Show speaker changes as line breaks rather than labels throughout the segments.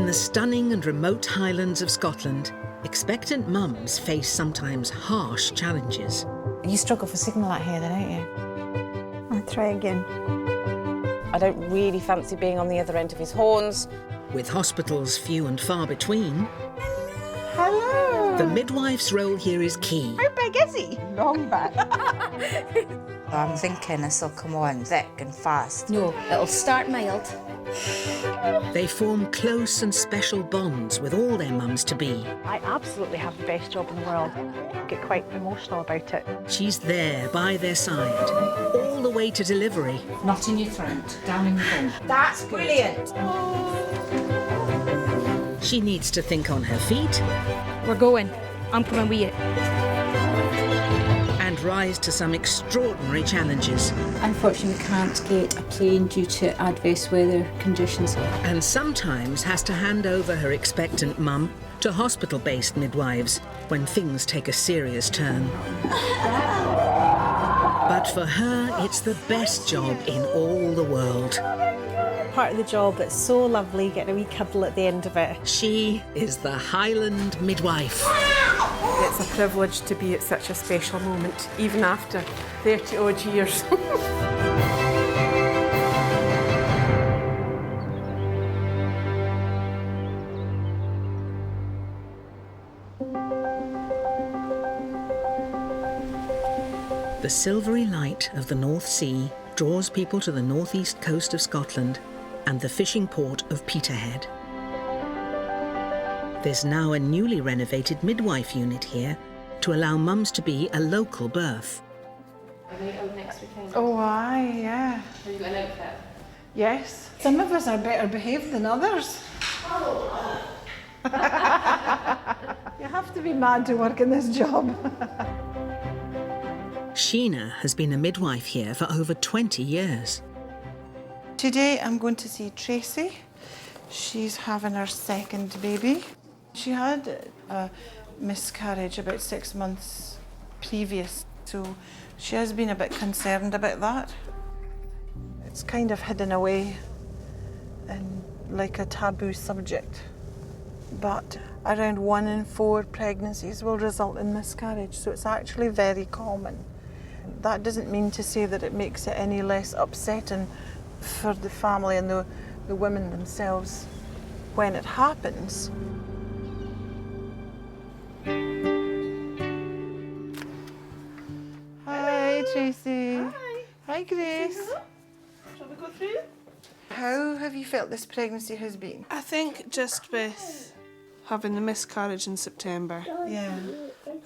In the stunning and remote Highlands of Scotland, expectant mums face sometimes harsh challenges.
You struggle for signal out here then, don't you?
I'll try again.
I don't really fancy being on the other end of his horns.
With hospitals few and far between,
Hello!
the midwife's role here is key.
How big is he? Long back.
I'm thinking this will come on thick and fast.
No, it'll start mild.
They form close and special bonds with all their mums-to-be.
I absolutely have the best job in the world. I get quite emotional about it.
She's there by their side, all the way to delivery.
Not in your throat, down in your bum.
That's brilliant.
She needs to think on her feet
We're going. I'm coming with you.
and rise to some extraordinary challenges.
Unfortunately, we can't get a plane due to adverse weather conditions.
And sometimes has to hand over her expectant mum to hospital-based midwives when things take a serious turn. But for her, it's the best job in all the world.
Part of the job that's so lovely, getting a wee cuddle at the end of it.
She is the Highland Midwife.
It's a privilege to be at such a special moment, even after 30 odd years.
The silvery light of the North Sea draws people to the northeast coast of Scotland and the fishing port of Peterhead. There's now a newly renovated midwife unit here to allow mums to be a local birth.
Oh, aye, yeah.
Have you got an outfit?
Yes. Some of us are better behaved than others. You have to be mad to work in this job.
Sheena has been a midwife here for over 20 years.
Today I'm going to see Tracy. She's having her second baby. She had a miscarriage about 6 months previous, so she has been a bit concerned about that. It's kind of hidden away and like a taboo subject. But around 1 in 4 pregnancies will result in miscarriage, so it's actually very common. That doesn't mean to say that it makes it any less upsetting for the family and the women themselves when it happens. Hi, Tracy.
Hi.
Hi, Grace.
Shall we go through?
How have you felt this pregnancy has been?
I think just with having the miscarriage in September
Yeah.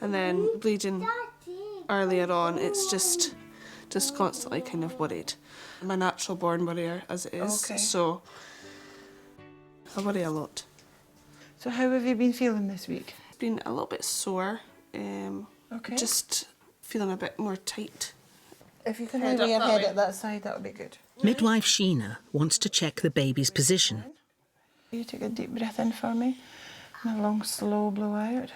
and then bleeding earlier on, it's just constantly kind of worried. I'm a natural born worrier as it is,
Okay.
so I worry a lot.
So how have you been feeling this week?
Been a little bit sore,
Okay.
just feeling a bit more tight.
If you can
Head
lay your
up that
head
way.
at that side, that would be good.
Midwife Sheena wants to check the baby's position.
You take a deep breath in for me and a long, slow blow out.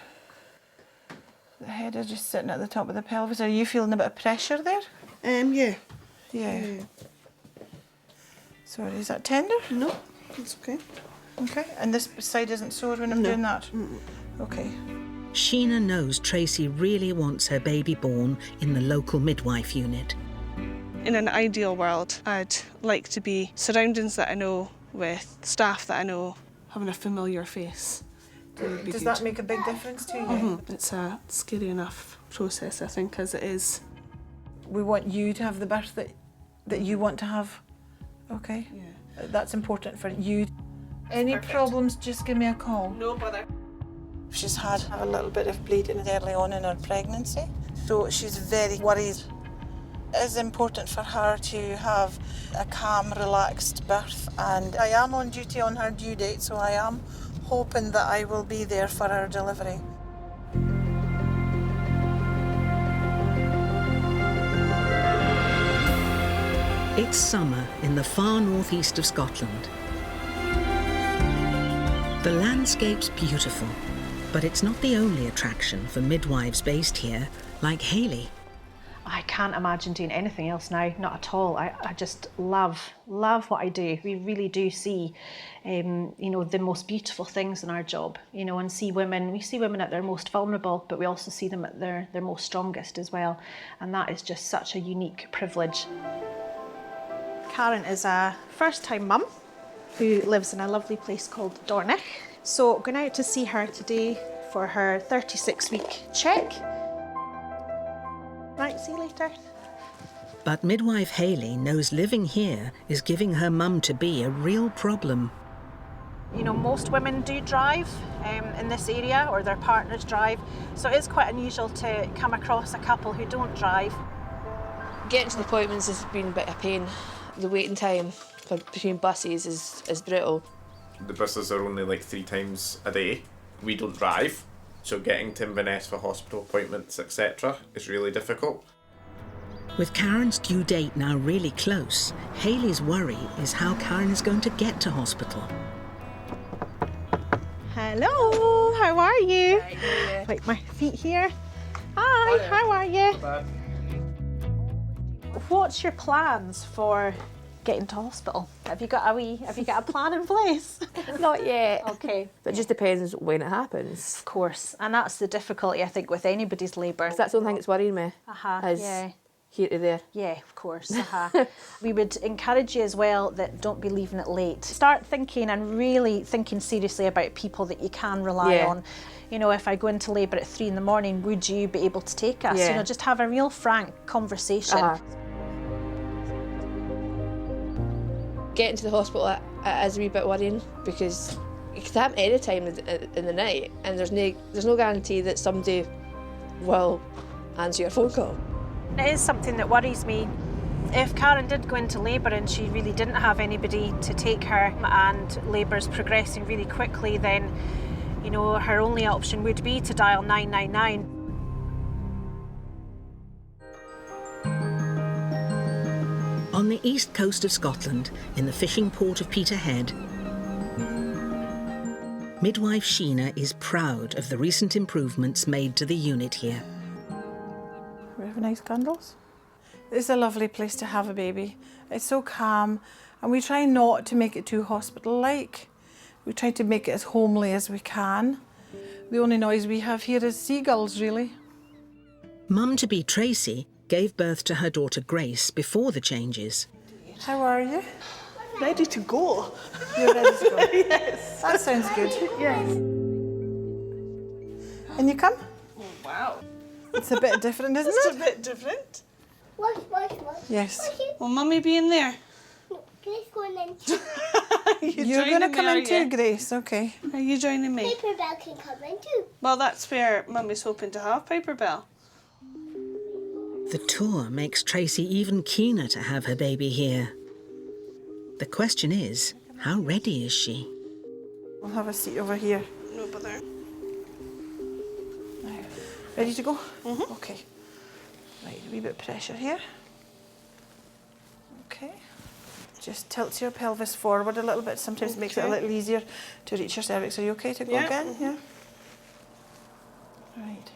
The head is just sitting at the top of the pelvis. Are you feeling a bit of pressure there?
Yeah.
Yeah. Sorry, is that tender?
No, it's okay.
Okay. And this side isn't sore when I'm
No.
doing that? Okay.
Sheena knows Tracy really wants her baby born in the local midwife unit.
In an ideal world, I'd like to be surroundings that I know, with staff that I know, having a familiar face. Would be
Does
good.
that make a big difference to you?
It's a scary enough process, I think, as it is.
We want you to have the birth that you want to have. Okay.
Yeah.
That's important for you. Any
Perfect.
problems, just give me a call.
No bother.
She's had a little bit of bleeding early on in her pregnancy, so she's very worried. It is important for her to have a calm, relaxed birth, and I am on duty on her due date, so I am hoping that I will be there for her delivery.
It's summer in the far northeast of Scotland. The landscape's beautiful, but it's not the only attraction for midwives based here, like Hayley.
I can't imagine doing anything else now, not at all. I just love what I do. We really do see, you know, the most beautiful things in our job, you know, and we see women at their most vulnerable, but we also see them at their most strongest as well. And that is just such a unique privilege. Karen is a first-time mum who lives in a lovely place called Dornoch. So going out to see her today for her 36-week check. Right, see you later.
But midwife Hayley knows living here is giving her mum-to-be a real problem.
You know, most women do drive in this area, or their partners drive, so it's quite unusual to come across a couple who don't drive.
Getting to the appointments has been a bit of pain. The waiting time between buses is brutal.
The buses are only like 3 times a day. We don't drive, so getting to Inverness for hospital appointments, etc. is really difficult.
With Karen's due date now really close, Hayley's worry is how Karen is going to get to hospital.
Hello, how are you? Hi. Like my feet here. Hi, how are you? What's your plans for getting to hospital? Have you got a plan in place?
Not yet.
Okay.
But it just depends when it happens.
Of course, and that's the difficulty I think with anybody's labour.
That's the only thing that's worrying me. Is
yeah.
here to there.
Yeah, of course. We would encourage you as well that don't be leaving it late. Start thinking and really thinking seriously about people that you can rely on. You know, if I go into labour at 3 in the morning, would you be able to take us? You know, just have a real frank conversation.
Getting to the hospital is a wee bit worrying because it could happen any time in the night, and there's no guarantee that somebody will answer your phone call.
It is something that worries me. If Karen did go into labour and she really didn't have anybody to take her and labour's progressing really quickly, then, you know, her only option would be to dial 999.
On the east coast of Scotland, in the fishing port of Peterhead, midwife Sheena is proud of the recent improvements made to the unit here.
We have nice candles. It's a lovely place to have a baby. It's so calm, and we try not to make it too hospital-like. We try to make it as homely as we can. The only noise we have here is seagulls, really.
Mum-to-be Tracy gave birth to her daughter Grace before the changes.
How are you?
Ready to go.
You're ready to go?
Yes.
That sounds good.
Yes.
And you come?
Oh, wow.
It's a bit different, isn't
It's
it?
a bit different.
Yes.
Will Mummy be in there?
Grace going in too.
You're going to come in too, Grace, okay.
Are you joining me?
Paper Bell can come in too.
Well, that's where Mummy's hoping to have Paper Bell.
The tour makes Tracy even keener to have her baby here. The question is, how ready is she?
We'll have a seat over here.
No bother.
Ready to go? Mm-hmm. Okay. Right, a wee bit of pressure here. Okay. Just tilt your pelvis forward a little bit. Sometimes it makes it a little easier to reach your cervix. Are you okay to go again? Yeah. Right.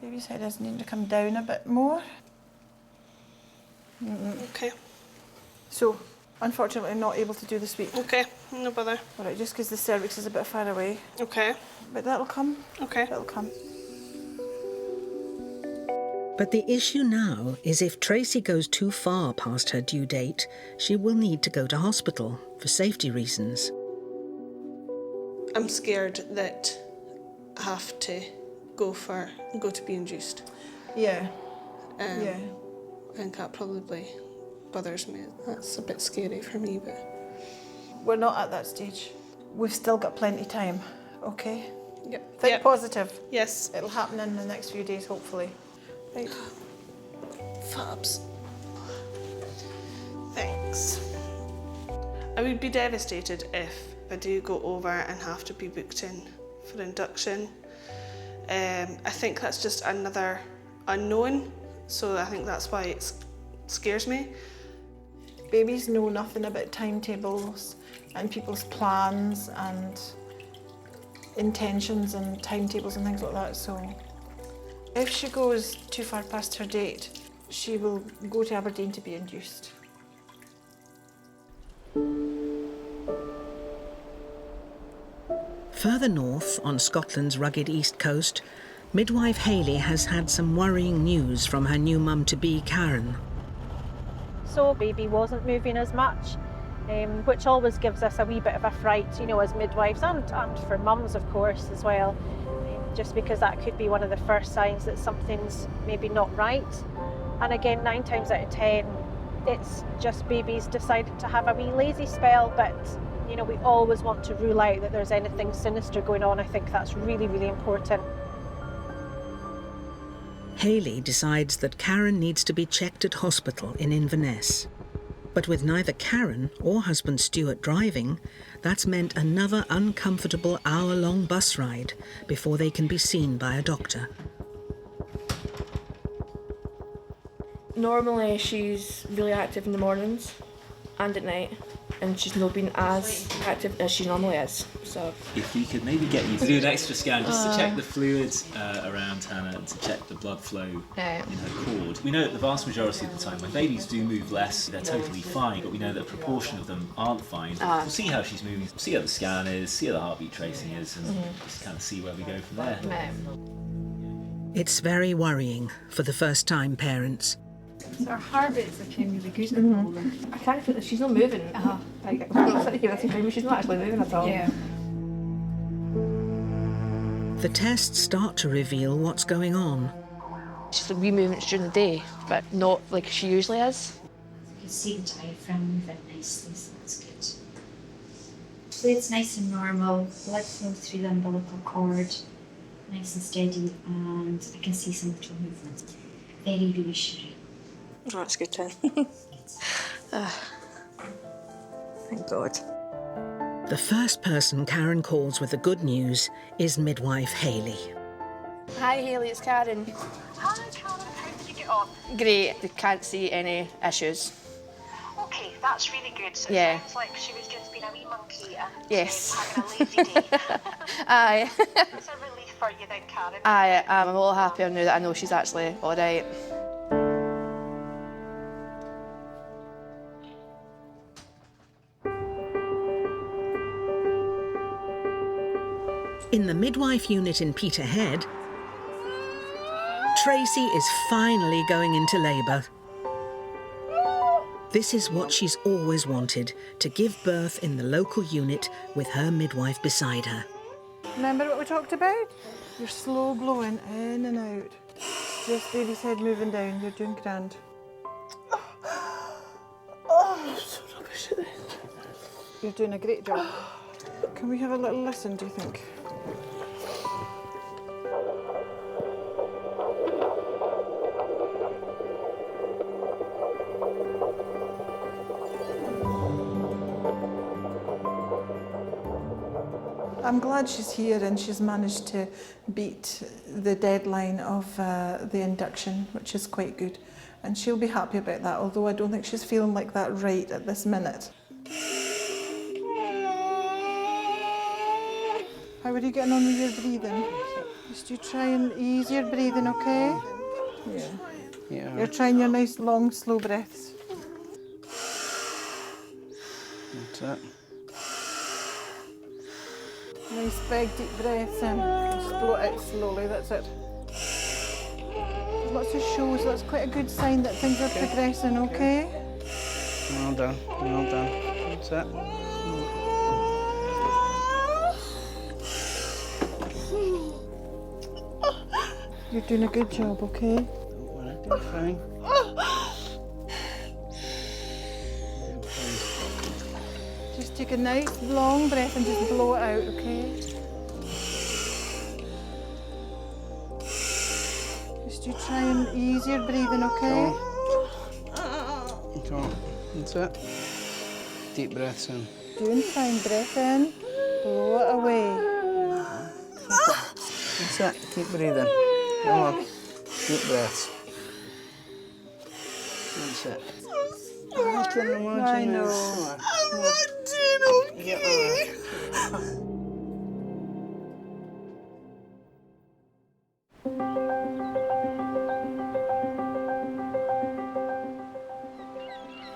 Baby's head does need to come down a bit more.
Okay.
So, unfortunately, not able to do the sweep.
Okay, no bother.
All right, just because the cervix is a bit far away.
Okay.
But that'll come.
Okay.
That'll come.
But the issue now is if Tracy goes too far past her due date, she will need to go to hospital for safety reasons.
I'm scared that I have to go to be induced.
Yeah.
I think that probably bothers me. That's a bit scary for me, but...
We're not at that stage. We've still got plenty of time, okay?
Yep.
Think positive.
Yes.
It'll happen in the next few days, hopefully. Right.
Fabs. Thanks. I would be devastated if I do go over and have to be booked in for induction. I think that's just another unknown, so I think that's why it scares me.
Babies know nothing about timetables and people's plans and intentions and timetables and things like that, so If she goes too far past her date, she will go to Aberdeen to be induced.
Further north, on Scotland's rugged east coast, midwife Hayley has had some worrying news from her new mum-to-be, Karen.
So baby wasn't moving as much, which always gives us a wee bit of a fright, you know, as midwives and for mums, of course, as well, just because that could be one of the first signs that something's maybe not right. And again, 9 times out of 10, it's just baby's decided to have a wee lazy spell, but you know, we always want to rule out that there's anything sinister going on. I think that's really, really important.
Hayley decides that Karen needs to be checked at hospital in Inverness. But with neither Karen or husband Stuart driving, that's meant another uncomfortable hour-long bus ride before they can be seen by a doctor.
Normally she's really active in the mornings and at night, and she's not been as active as she normally is. So
if we could maybe get you to do an extra scan just to check the fluids around Hannah and to check the blood flow in her cord. We know that the vast majority of the time when babies do move less, they're totally fine, but we know that a proportion of them aren't fine. We'll see how she's moving, see how the scan is, see how the heartbeat tracing is, and just kind of see where we go from there.
It's very worrying for the first-time parents.
So her heartbeats are really good at the moment.
I can't feel that she's not moving. Like, I'm sitting here listening to her, she's not actually moving at all.
Yeah.
The tests start to reveal what's going on.
She's like wee movements during the day, but not like she usually is.
You can see the diaphragm moving nicely, so that's good. Fluid's nice and normal, blood flow through the umbilical cord, nice and steady, and I can see some little movement. Very reassuring.
Oh, that's good then. Thank God.
The first person Karen calls with the good news is midwife Hayley.
Hi Hayley, it's Karen.
Hi Karen, how did you get on?
Great, they can't see any issues.
Okay, that's really good. So
Yeah.
It sounds like she was just being a wee monkey and
Yes.
having a lazy day.
Aye.
It's a relief for you then, Karen.
Aye, I'm a little happier now that I know she's actually alright.
In the midwife unit in Peterhead, Tracy is finally going into labour. This is what she's always wanted, to give birth in the local unit with her midwife beside her.
Remember what we talked about? You're slow blowing in and out. Just baby's head moving down. You're doing grand. Oh, I'm so rubbish at this. You're doing a great job. Can we have a little listen, do you think? I'm glad she's here and she's managed to beat the deadline of the induction, which is quite good. And she'll be happy about that, although I don't think she's feeling like that right at this minute. How are you getting on with your breathing? Just you try and ease your breathing, okay? Yeah. You're trying your nice, long, slow breaths.
That's it.
Nice big deep breaths in. Just blow it out slowly, that's it. Lots of shows, that's quite a good sign that things are progressing, okay?
Well done, well done. That's it.
You're doing a good job, okay?
Don't worry, do fine.
Just take a nice long breath and just blow it out, okay? Just you try and ease your breathing, okay?
Come on. That's it. Deep breaths in.
Doing fine, breath in, blow it away.
That's it. Keep breathing. Come on. Deep breaths. That's it. I can imagine.
I know.
I'm not doing okay.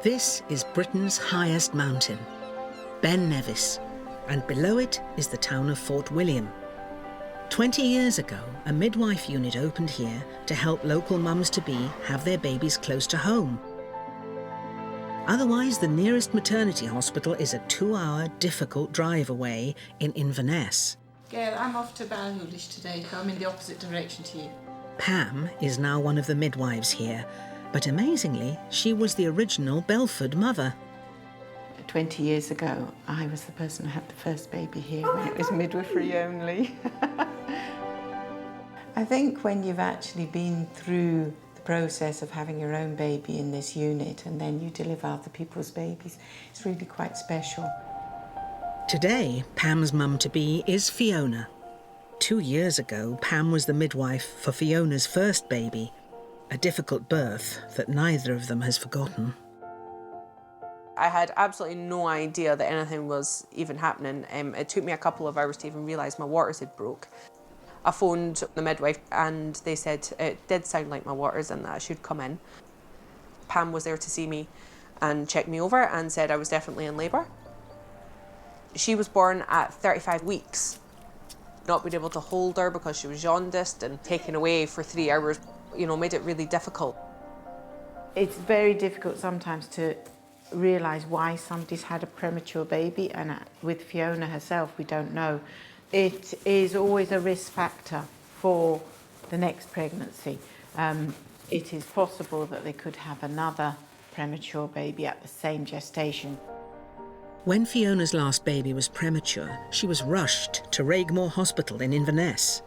This is Britain's highest mountain, Ben Nevis, and below it is the town of Fort William. 20 years ago, a midwife unit opened here to help local mums-to-be have their babies close to home. Otherwise, the nearest maternity hospital is a 2-hour, difficult drive away in Inverness.
Gail, I'm off to Balhoolish today, so I'm in the opposite direction to you.
Pam is now one of the midwives here, but amazingly, she was the original Belford mother.
20 years ago, I was the person who had the first baby here when it was midwifery only. I think when you've actually been through the process of having your own baby in this unit and then you deliver other people's babies, it's really quite special.
Today, Pam's mum-to-be is Fiona. 2 years ago, Pam was the midwife for Fiona's first baby, a difficult birth that neither of them has forgotten.
I had absolutely no idea that anything was even happening. It took me a couple of hours to even realise my waters had broke. I phoned the midwife and they said it did sound like my waters and that I should come in. Pam was there to see me and check me over and said I was definitely in labour. She was born at 35 weeks. Not being able to hold her because she was jaundiced and taken away for 3 hours, made it really difficult.
It's very difficult sometimes to realise why somebody's had a premature baby, and with Fiona herself, we don't know. It is always a risk factor for the next pregnancy. It is possible that they could have another premature baby at the same gestation.
When Fiona's last baby was premature, she was rushed to Raigmore Hospital in Inverness.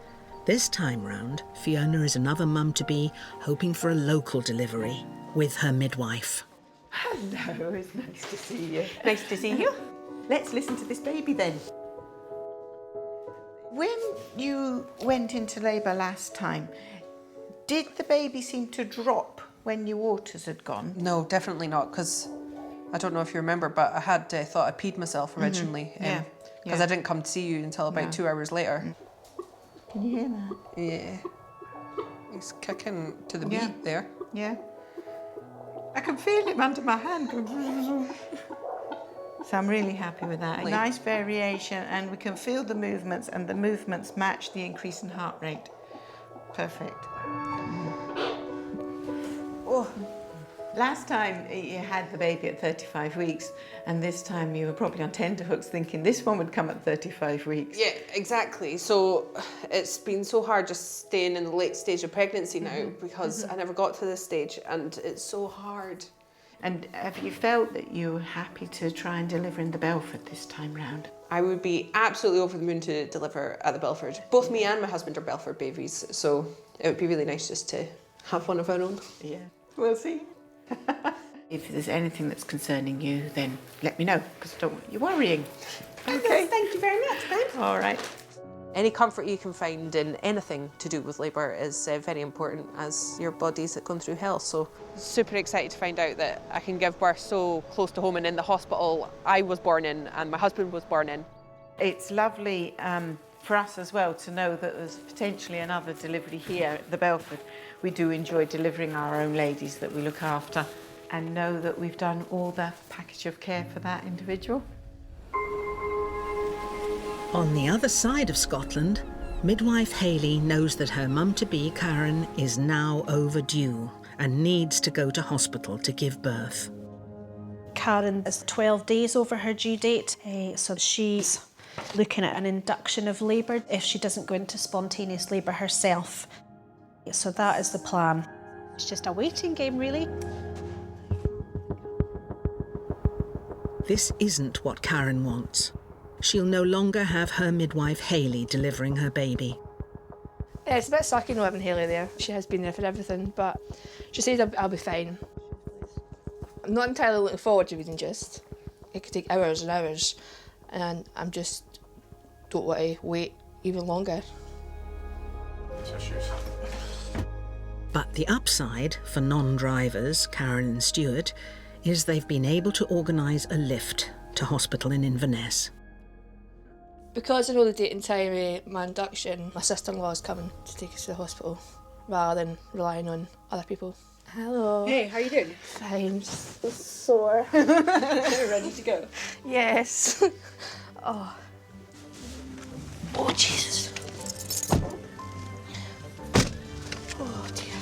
This time round, Fiona is another mum-to-be hoping for a local delivery with her midwife.
Hello, it's nice to see you. Nice to see you. Let's listen to this baby then. When you went into labour last time, did the baby seem to drop when your waters had gone?
No, definitely not, because I don't know if you remember, but I had thought I peed myself originally. Because I didn't come to see you until about 2 hours later.
Can you hear that?
Yeah. He's kicking to the beat there.
Yeah. I can feel him under my hand. So I'm really happy with that. A nice variation, and we can feel the movements, and the movements match the increase in heart rate. Perfect. Oh. Last time you had the baby at 35 weeks, and this time you were probably on tenterhooks thinking this one would come at 35 weeks.
Yeah, exactly. So it's been so hard just staying in the late stage of pregnancy now because I never got to this stage, and it's so hard.
And have you felt that you were happy to try and deliver in the Belford this time round?
I would be absolutely over the moon to deliver at the Belford. Both me and my husband are Belford babies, so it would be really nice just to have one of our own.
Yeah, we'll see. If there's anything that's concerning you, then let me know, because I don't want you worrying. Okay.
Thank you very much, babe.
All right.
Any comfort you can find in anything to do with labour is very important as your body's going through hell. So super excited to find out that I can give birth so close to home and in the hospital I was born in and my husband was born in.
It's lovely for us as well to know that there's potentially another delivery here at the Belford. We do enjoy delivering our own ladies that we look after and know that we've done all the package of care for that individual.
On the other side of Scotland, midwife Hayley knows that her mum-to-be Karen is now overdue and needs to go to hospital to give birth.
Karen is 12 days over her due date, so she's looking at an induction of labour if she doesn't go into spontaneous labour herself. So that is the plan. It's just a waiting game, really.
This isn't what Karen wants. She'll no longer have her midwife Hayley delivering her baby.
Yeah, it's a bit sucky not having Hayley there. She has been there for everything, but she says I'll be fine. I'm not entirely looking forward to reading just. It could take hours and hours, and I'm just don't want to wait even longer.
But the upside for non-drivers, Karen and Stuart, is they've been able to organise a lift to hospital in Inverness.
Because I know the date and time of my induction, my sister-in-law is coming to take us to the hospital rather than relying on other people. Hello.
Hey, how you doing?
Fine, just sore.
Ready to go?
Yes. Oh. Oh, Jesus. Oh, dear.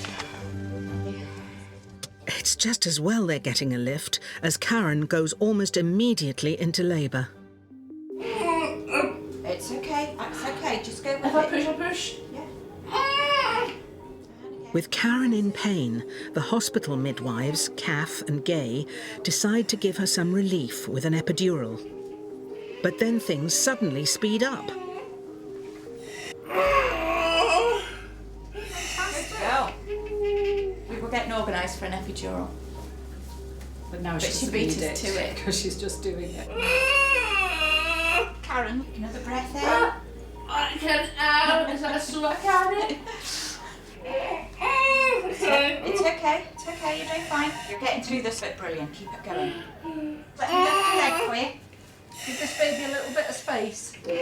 It's just as well they're getting a lift, as Karen goes almost immediately into labour.
It's okay, that's okay. Just go with
If
it.
I push, I push.
With Karen in pain, the hospital midwives, Kath and Gay, decide to give her some relief with an epidural. But then things suddenly speed up.
Girl. We were getting organised for an epidural.
But now
But she beat us to it.
because she's just doing it.
Karen, another breath in.
I can, is that a slow? I can.
It's okay, you're doing fine. You're getting through this bit brilliant. Keep it going. Let me lift your leg for you.
Give this baby a little bit of space.
That's it.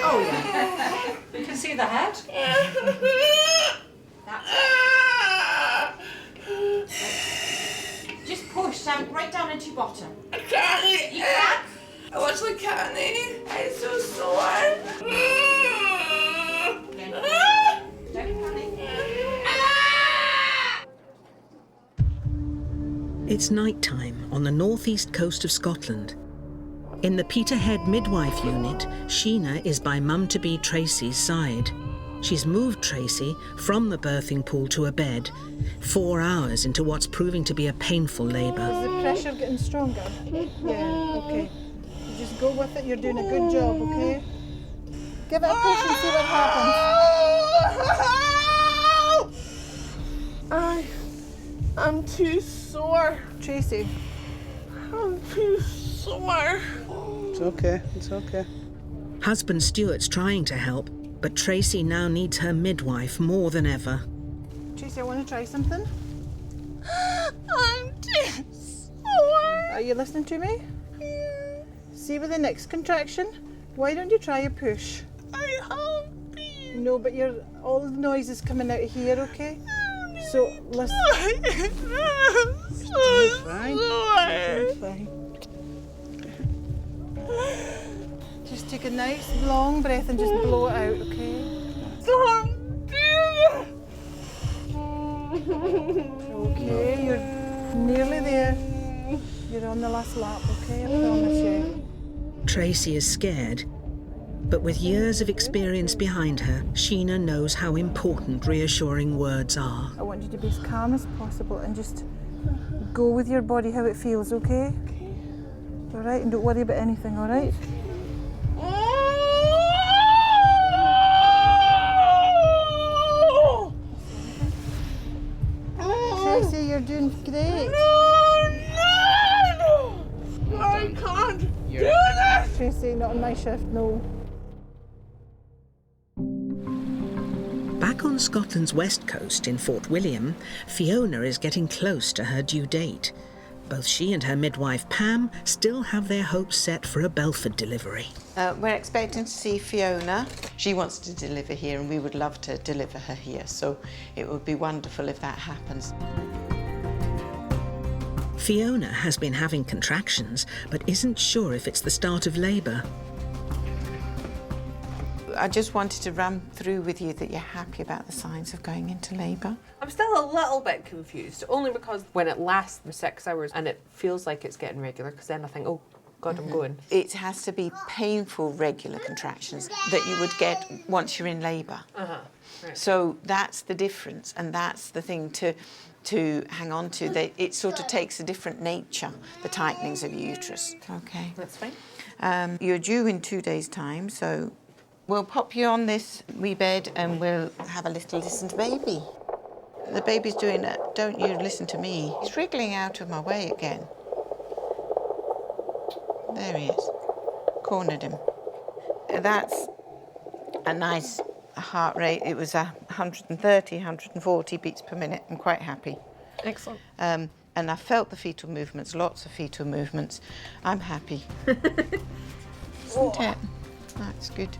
Oh yeah.
You can see the head.
That's it. Just push down, right down into your bottom.
I can't.
You can?
I want to can't. I'm so sore.
Again. Don't panic.
It's night time on the northeast coast of Scotland. In the Peterhead midwife unit, Sheena is by mum-to-be Tracy's side. She's moved Tracy from the birthing pool to a bed, 4 hours into what's proving to be a painful labour.
Is the pressure getting stronger? Yeah, okay. You just go with it, you're doing a good job, okay? Give it a push and see what happens.
I'm too sore.
Tracy.
I'm too sore.
It's okay, it's okay.
Husband Stuart's trying to help, but Tracy now needs her midwife more than ever.
Tracy, I want to try something.
I'm too sore.
Are you listening to me? See with the next contraction, why don't you try a push?
I have been.
No, but all the noise is coming out of here, okay? So listen.
So
Fine.
sore.
Fine. Just take a nice long breath and just blow it out, okay? Okay, you're nearly there. You're on the last lap, okay? I promise you.
Tracy is scared, but with years of experience behind her, Sheena knows how important reassuring words are.
I want you to be as calm as possible and just go with your body how it feels, okay? All right, and don't worry about anything, all right? Tracy, you're doing great.
I can't do this.
Tracy, not on my shift, no.
Back on Scotland's west coast in Fort William, Fiona is getting close to her due date. Both she and her midwife Pam still have their hopes set for a Belford delivery.
We're expecting to see Fiona. She wants to deliver here and we would love to deliver her here, so it would be wonderful if that happens.
Fiona has been having contractions, but isn't sure if it's the start of labour.
I just wanted to run through with you that you're happy about the signs of going into labour.
I'm still a little bit confused, only because when it lasts for 6 hours and it feels like it's getting regular, because then I think, oh, God, I'm going.
It has to be painful, regular contractions that you would get once you're in labour.
Right.
So that's the difference, and that's the thing to hang on to. It sort of takes a different nature, the tightenings of your uterus. Okay.
That's fine.
You're due in 2 days' time, so we'll pop you on this wee bed and we'll have a little listen to baby. The baby's doing it. Don't you listen to me. He's wriggling out of my way again. There he is. Cornered him. That's a nice heart rate. It was 130, 140 beats per minute. I'm quite happy.
Excellent.
And I felt the fetal movements, lots of fetal movements. I'm happy. Isn't it? That's good.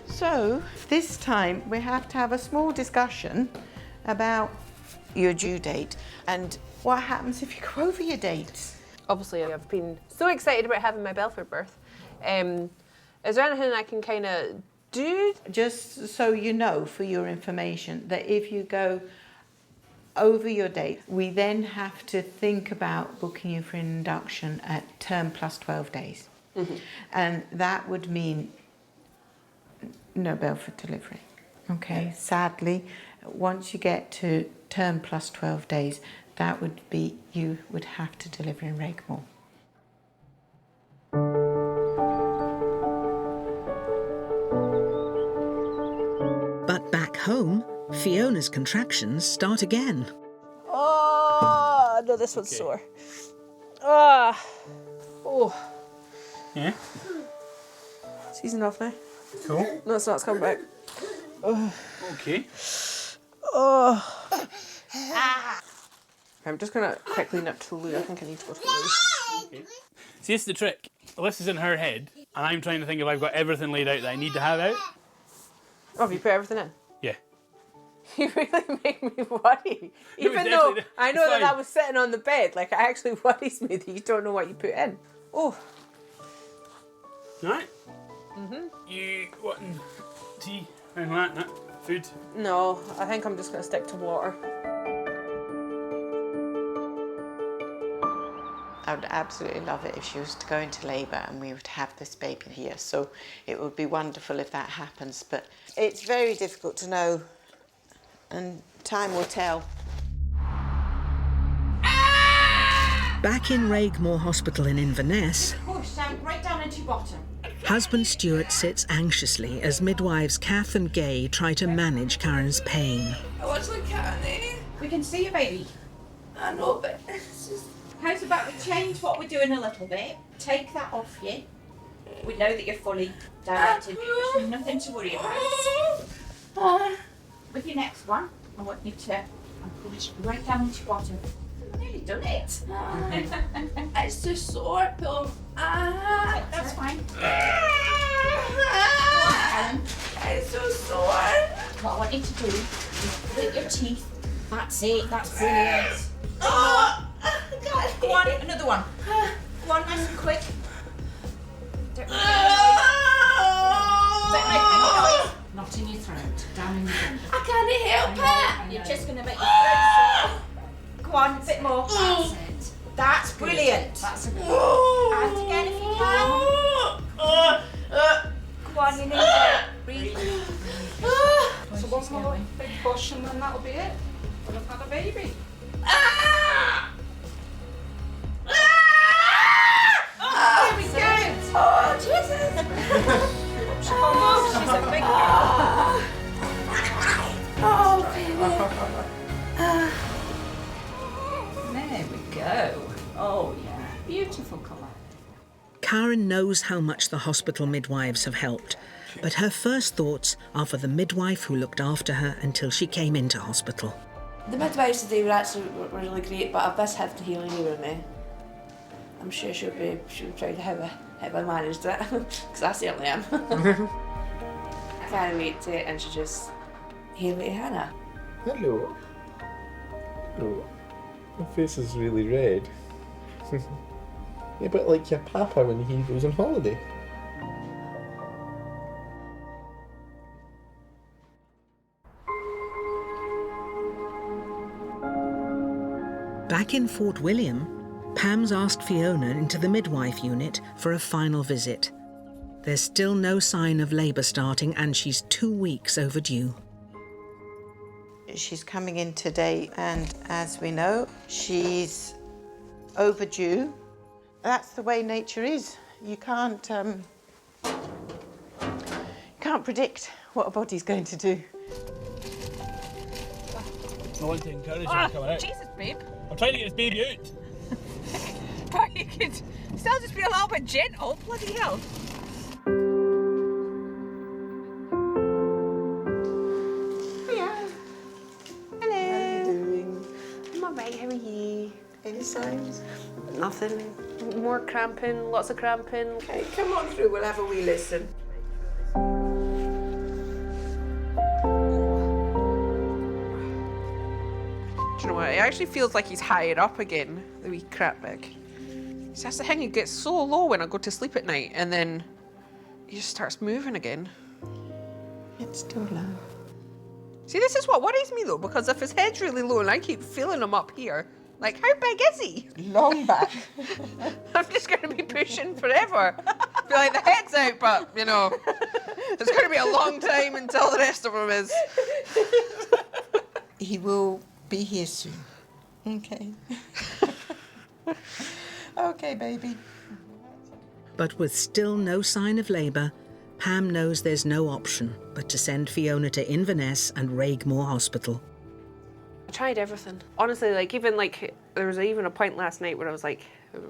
So this time we have to have a small discussion about your due date and what happens if you go over your date.
Obviously, I've been so excited about having my Belford birth. Is there anything I can kind of do?
Just so you know, for your information, that if you go over your date, we then have to think about booking you for an induction at term plus 12 days.
Mm-hmm.
And that would mean no Belford delivery. Okay, sadly, once you get to term plus 12 days, that would be, you would have to deliver in Regmore.
But back home, Fiona's contractions start again.
Oh, no, this one's sore. Oh.
Yeah?
Season off now.
Cool.
No, it's not. It's coming back. Oh.
Okay.
Oh. I'm just going to quickly nip to the loo. I think I need to go to the loo.
Okay. See, this is the trick. Alyssa's in her head, and I'm trying to think if I've got everything laid out that I need to have out.
Oh, have you put everything in?
Yeah.
You really make me worry. Even though I know that I was sitting on the bed, like, it actually worries me that you don't know what you put in. Oh.
Right.
Mhm.
You wanting tea? Anything like that? No? Food?
No, I think I'm just going to stick to water.
I would absolutely love it if she was to go into labour and we would have this baby here. So it would be wonderful if that happens. But it's very difficult to know, and time will tell.
Back in Regmore Hospital in Inverness,
Push down, right down into your bottom.
husband Stuart sits anxiously as midwives Kath and Gay try to manage Karen's pain.
Oh, it's okay. We can see you, baby. I know, but it's just... How's about we change what we're doing a little bit? Take that off you. We know that you're fully dilated. There's nothing to worry about. With your next one, I want you to push right down into your bottom. You've nearly done it. It's just sore, though. That's fine. It's so sore. What I want you to do is split your teeth. That's it. That's brilliant. Go on, another one. Go on, nice and quick. Don't make any noise. Not in your throat, down in your throat. I can't help it. You're just going to make your throat sore. Go on, a bit more. That's it. That's brilliant. That's a good one. And again if you can. Go on, you need to breathe. So one more big push and then that'll be it. We'll have had a baby. Here we go! Oh, Jesus! She's a big girl. Oh, baby. There we go. Oh, yeah. Beautiful colour.
Karen knows how much the hospital midwives have helped, but her first thoughts are for the midwife who looked after her until she came into hospital.
The midwives today were really great, but I've just had to heal you with me. I'm sure she'll be proud of how I managed it, because I certainly am. I can't wait to introduce Haley to Hannah.
Hello. Hello. My face is really red. A bit like your papa when he goes on holiday.
Back in Fort William, Pam's asked Fiona into the midwife unit for a final visit. There's still no sign of labour starting and she's 2 weeks overdue.
She's coming in today and as we know, she's overdue. That's the way nature is. You can't predict what a body's going to do.
I want to encourage her to come out.
Jesus, babe.
I'm trying to get this baby out.
But you could still just be a little bit gentle. Bloody hell.
Hiya. Hello. How are you doing? I'm alright, how are you? Any signs? Nothing. More cramping, lots of cramping.
Okay, come on through, we'll have a wee listen.
actually feels like he's higher up again, the wee crap bag. See, that's the thing, he gets so low when I go to sleep at night, and then he just starts moving again.
It's still low.
See, this is what worries me though, because if his head's really low and I keep feeling him up here, like, how big is he?
Long back.
I'm just going to be pushing forever. I feel like the head's out, but, you know, it's going to be a long time until the rest of him is.
He will be here soon. Okay. Okay, baby.
But with still no sign of labour, Pam knows there's no option but to send Fiona to Inverness and Raigmore Hospital.
I tried everything. Honestly, like, even like, there was even a point last night where I was like,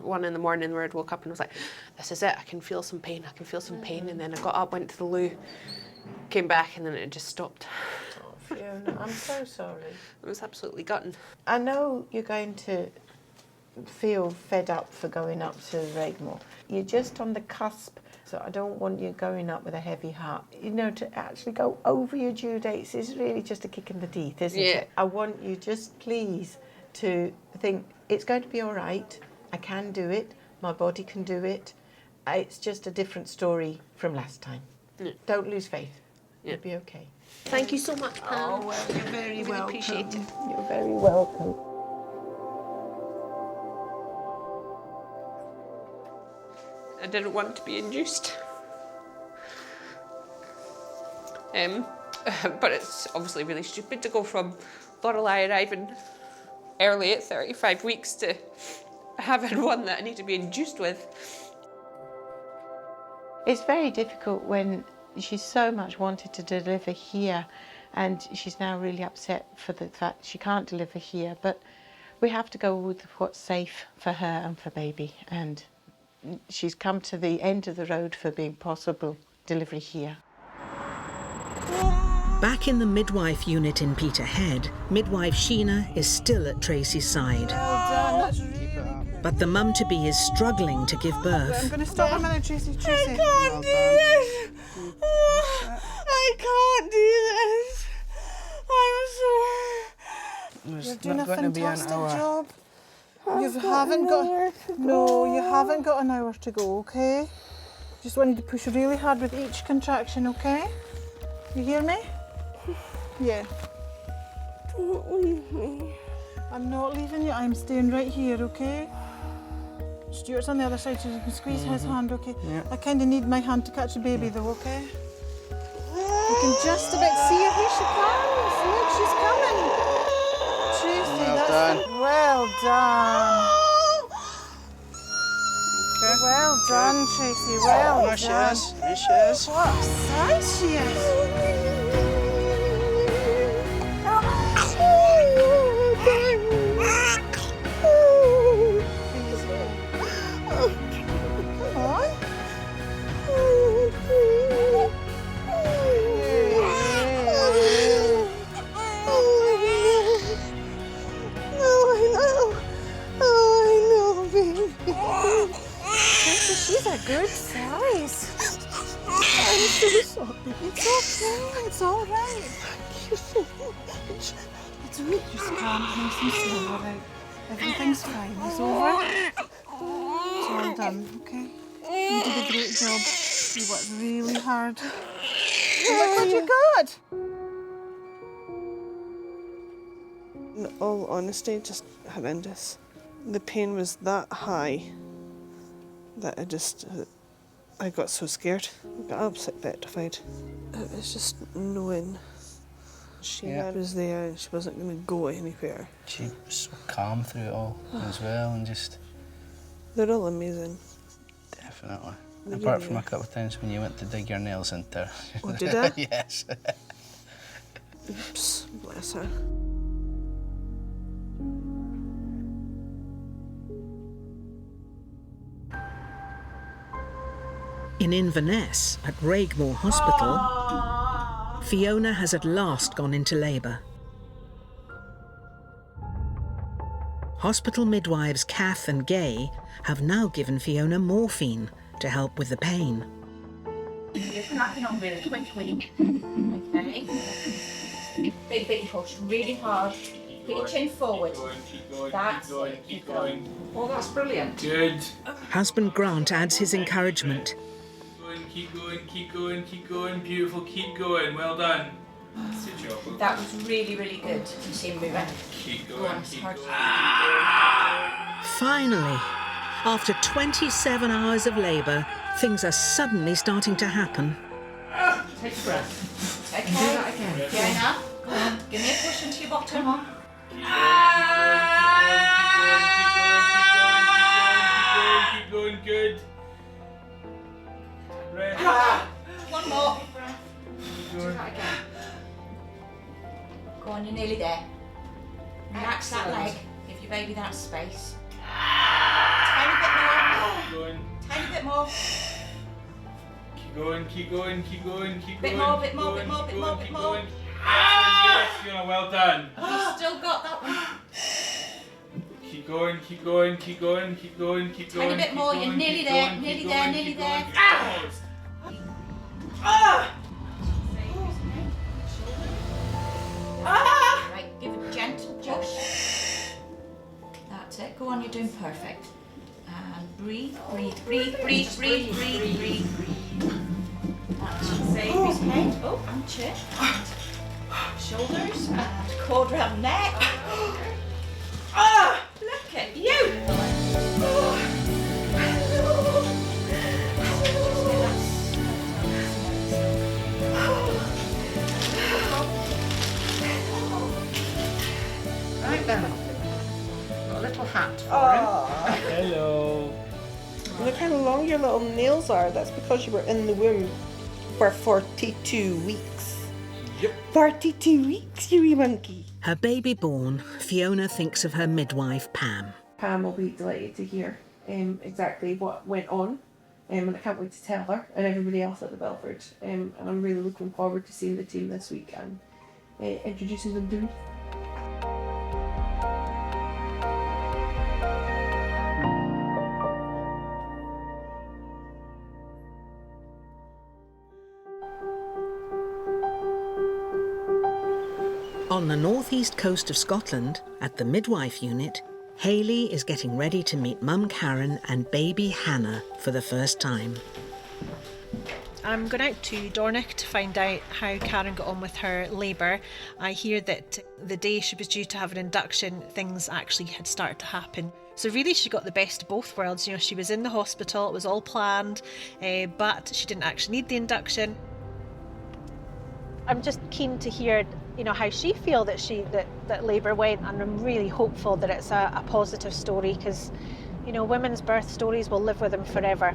1 in the morning where I'd woke up and was like, this is it, I can feel some pain, I can feel some pain. And then I got up, went to the loo, came back, and then it just stopped.
Oh, Fiona, I'm so sorry.
It was absolutely gutting.
I know you're going to feel fed up for going up to Raigmore. You're just on the cusp, so I don't want you going up with a heavy heart. You know, to actually go over your due dates is really just a kick in the teeth, isn't it? I want you just please to think, it's going to be all right, I can do it, my body can do it. It's just a different story from last time. Don't lose faith. You'll be okay.
Thank you so much, Pam.
Oh, well, you're very welcome.
Appreciate it.
You're very welcome.
I didn't want to be induced. But it's obviously really stupid to go from Lorelei arriving early at 35 weeks to having one that I need to be induced with.
It's very difficult when she's so much wanted to deliver here, and she's now really upset for the fact she can't deliver here, but we have to go with what's safe for her and for baby, and she's come to the end of the road for being possible delivery here.
Back in the midwife unit in Peterhead, midwife Sheena is still at Tracy's side. But the mum-to-be is struggling to give birth.
I'm going to stop a minute, Tracy.
I can't do this. I can't do this. I'm sorry.
You're doing a fantastic job. You haven't got an hour to go, okay? Just want you to push really hard with each contraction, okay? You hear me? Yeah.
Don't leave me.
I'm not leaving you. I'm staying right here, okay? Stuart's on the other side so you can squeeze his hand, okay?
Yeah.
I kind of need my hand to catch the baby though, okay? You can just about see her. Here she comes. Look, she's coming. Tracy,
Well
that's
done.
Well done.
Okay.
Well done, Tracy. Well
There she
done.
is. There she is.
What a size she is. She's a good size. I'm so sorry. It's okay. It's all right. Thank you so much. It's okay. Just calm, nice and slow, all right? Everything's fine. It's over. It's all done, okay? You did a great job. You worked really hard. Look what you got.
In all honesty, just horrendous. The pain was that high that I got so scared. I got absolutely petrified. It was just knowing Sheena was there and she wasn't going to go anywhere.
She was so calm through it all as well, and just...
They're all amazing.
Definitely.
They
Apart
really
from a
are.
couple of times when you went to dig your nails into her.
Oh, did I?
Yes.
Oops, bless her.
In Inverness, at Raigmore Hospital, Fiona has at last gone into labour. Hospital midwives Kath and Gay have now given Fiona morphine to help with the pain.
You're cracking on really quickly. Okay. Big push, really hard. Put your chin forward. That's it. Keep going. Oh, that's brilliant. Good.
Husband Grant adds his encouragement.
Keep going, keep going, keep going. Beautiful, keep going. Well done. Good job.
That was really, really good. You see him moving.
Keep going, keep going.
Finally, after 27 hours of labour, things are suddenly starting to happen.
Take a breath. Okay. Do that again. Fiona, go on. Give me a push into your bottom. Come on.
Keep going, good.
One more. Do that again. Go on, you're nearly there. Relax that leg. Give your baby that space. Tiny bit more. Tiny bit more.
Keep going, keep going, keep going, keep
Bit
going.
more, bit more, bit more, bit more, bit more.
Yes, Fiona, well done.
You've still got that one.
Keep going, keep going, keep going, keep going, keep going.
Tiny bit more, you're nearly there, nearly there, nearly there. Right, give a gentle push. That's it. Go on, you're doing perfect. And breathe, breathe, breathe, breathe, breathe, breathe, breathe, breathe. That's baby's head. Oh, and chin. And shoulders and cord round neck. Look at you.
Right then. Got a little hat for him.
Hello.
Look how long your little nails are. That's because you were in the womb for 42 weeks.
Yep.
42 weeks, you wee monkey.
Her baby born, Fiona thinks of her midwife, Pam.
Pam will be delighted to hear exactly what went on. And I can't wait to tell her and everybody else at the Belford. And I'm really looking forward to seeing the team this week and introducing them to me.
On the northeast coast of Scotland, at the midwife unit, Hayley is getting ready to meet Mum Karen and baby Hannah for the first time.
I'm going out to Dornoch to find out how Karen got on with her labour. I hear that the day she was due to have an induction, things actually had started to happen. So really she got the best of both worlds. You know, she was in the hospital, it was all planned, but she didn't actually need the induction. I'm just keen to hear, you know, how she feels that labour went, and I'm really hopeful that it's a positive story, because, you know, women's birth stories will live with them forever.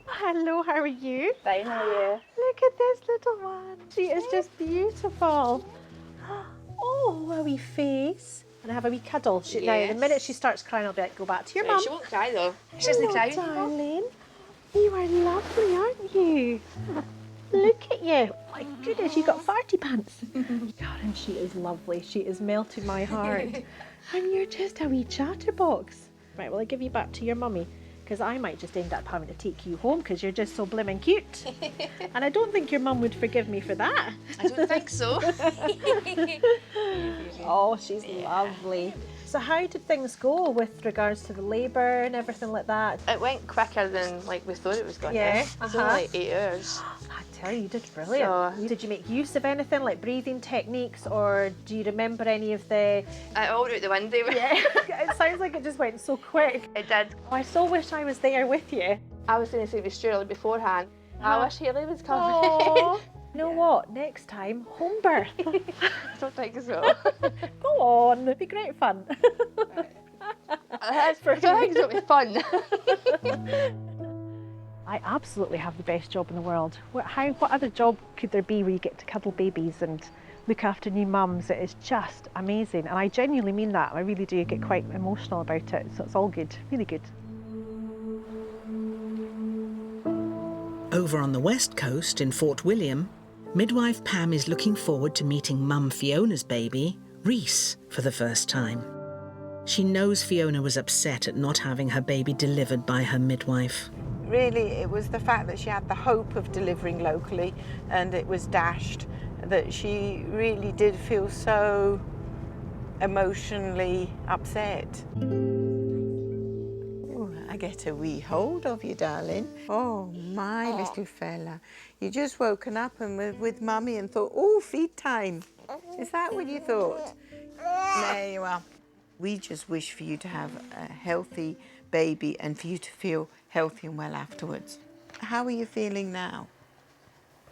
Hello, how are you?
Fine, how are you?
Look at this little one. She is just beautiful. Oh, a wee face. And I have a wee cuddle. Now, the minute she starts crying, I'll be like, go back to your mum.
She won't cry though.
She doesn't cry. Darling. You are lovely, aren't you? Look at you. Oh my goodness, you've got farty pants. God, and she is lovely. She is melting my heart. And you're just a wee chatterbox. Right, well, I'll give you back to your mummy, because I might just end up having to take you home because you're just so blimmin' cute. And I don't think your mum would forgive me for that.
I don't think so.
Oh, she's lovely. So how did things go with regards to the labour and everything like that?
It went quicker than like we thought it was going to.
Yeah,
It was only like 8 hours.
I tell you, you did brilliant.
So,
did you make use of anything like breathing techniques, or do you remember any of the...
I all out the window.
Yeah, it sounds like it just went so quick.
It did.
Oh, I so wish I was there with you.
I was going to say to Stuart beforehand, I wish Hayley was coming.
Oh, you know what? Next time, home birth.
I don't think so.
Go on, it'd be great fun.
That's for sure. I think it'll be fun.
I absolutely have the best job in the world. What other job could there be where you get to cuddle babies and look after new mums? It is just amazing, and I genuinely mean that. I really do get quite emotional about it, so it's all good, really good.
Over on the west coast in Fort William, midwife Pam is looking forward to meeting Mum Fiona's baby, Reese, for the first time. She knows Fiona was upset at not having her baby delivered by her midwife.
Really, it was the fact that she had the hope of delivering locally and it was dashed, that she really did feel so emotionally upset. Ooh, I get a wee hold of you, darling. Oh, my little fella. You just woken up and were with Mummy and thought, oh, feed time. Is that what you thought? There you are. We just wish for you to have a healthy baby and for you to feel healthy and well afterwards. How are you feeling now?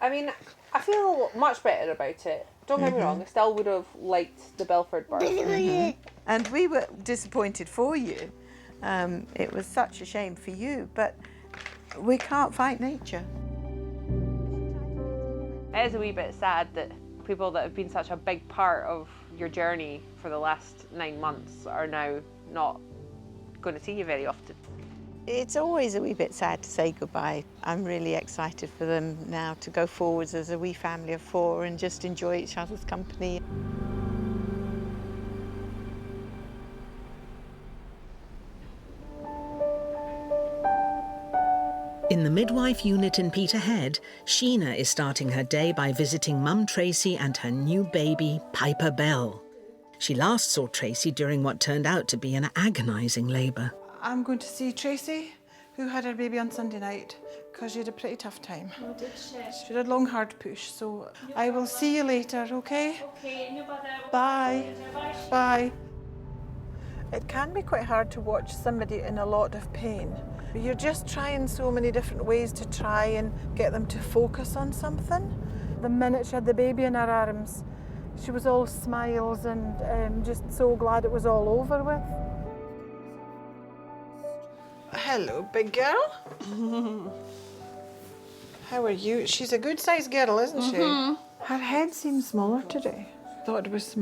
I mean, I feel much better about it. Don't get me wrong, I still would have liked the Belford birth.
And we were disappointed for you. It was such a shame for you, but we can't fight nature.
It is a wee bit sad that people that have been such a big part of your journey for the last 9 months are now not going to see you very often.
It's always a wee bit sad to say goodbye. I'm really excited for them now to go forwards as a wee family of 4 and just enjoy each other's company.
In the midwife unit in Peterhead, Sheena is starting her day by visiting Mum Tracy and her new baby, Piper Bell. She last saw Tracy during what turned out to be an agonising labour.
I'm going to see Tracy, who had her baby on Sunday night, because she had a pretty tough time.
Oh, did she?
She had a long, hard push, so I will see you later, okay?
Okay, no bother.
Bye. Bye. It can be quite hard to watch somebody in a lot of pain. You're just trying so many different ways to try and get them to focus on something. The minute she had the baby in her arms, she was all smiles and just so glad it was all over with. Hello, big girl. How are you? She's a good sized girl, isn't she? Her head seems smaller today. Thought it was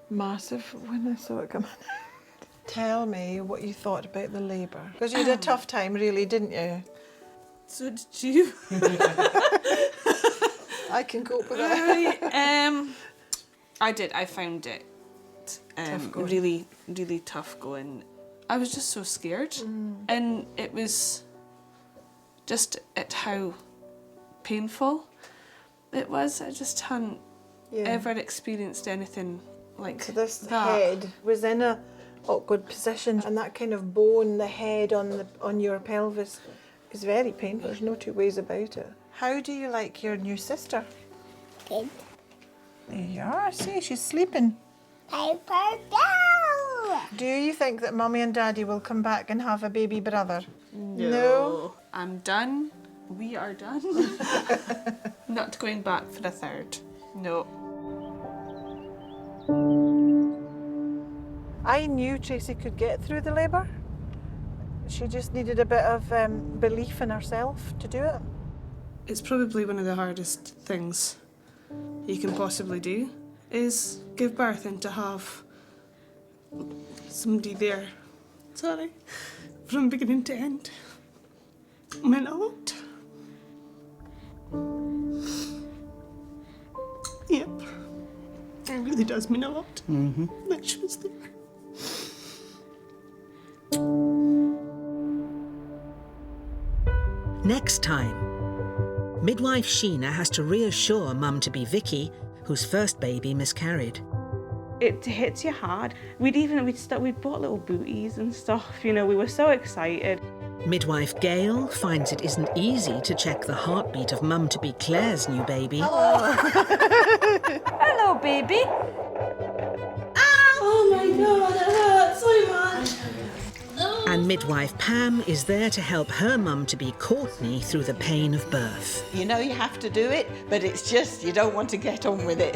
massive when I saw it come in. Tell me what you thought about the labour. Because you had a tough time, really, didn't you?
So did you?
I can cope with that.
I did. I found it really, really tough going. I was just so scared. And it was just at how painful it was. I just hadn't ever experienced anything like
So this
that.
head was in a awkward position, and that kind of bone, the head on your pelvis, is very painful. There's no two ways about it. How do you like your new sister?
Good.
There you are. See, she's sleeping.
Piper Bell!
Do you think that Mummy and Daddy will come back and have a baby brother?
No. I'm done. We are done. Not going back for a third. No.
I knew Tracy could get through the labour. She just needed a bit of belief in herself to do it.
It's probably one of the hardest things you can possibly do, is give birth and to have somebody there, from beginning to end. It meant a lot. Yep, it really does mean a lot that she was there.
Next time, midwife Sheena has to reassure mum-to-be Vicky, whose first baby miscarried.
It hits you hard. We'd bought little booties and stuff, you know, we were so excited.
Midwife Gail finds it isn't easy to check the heartbeat of mum-to-be Claire's new baby.
Hello, baby.
Oh my God, it hurts so much.
And midwife Pam is there to help her mum-to-be Courtney through the pain of birth.
You know you have to do it, but it's just you don't want to get on with it.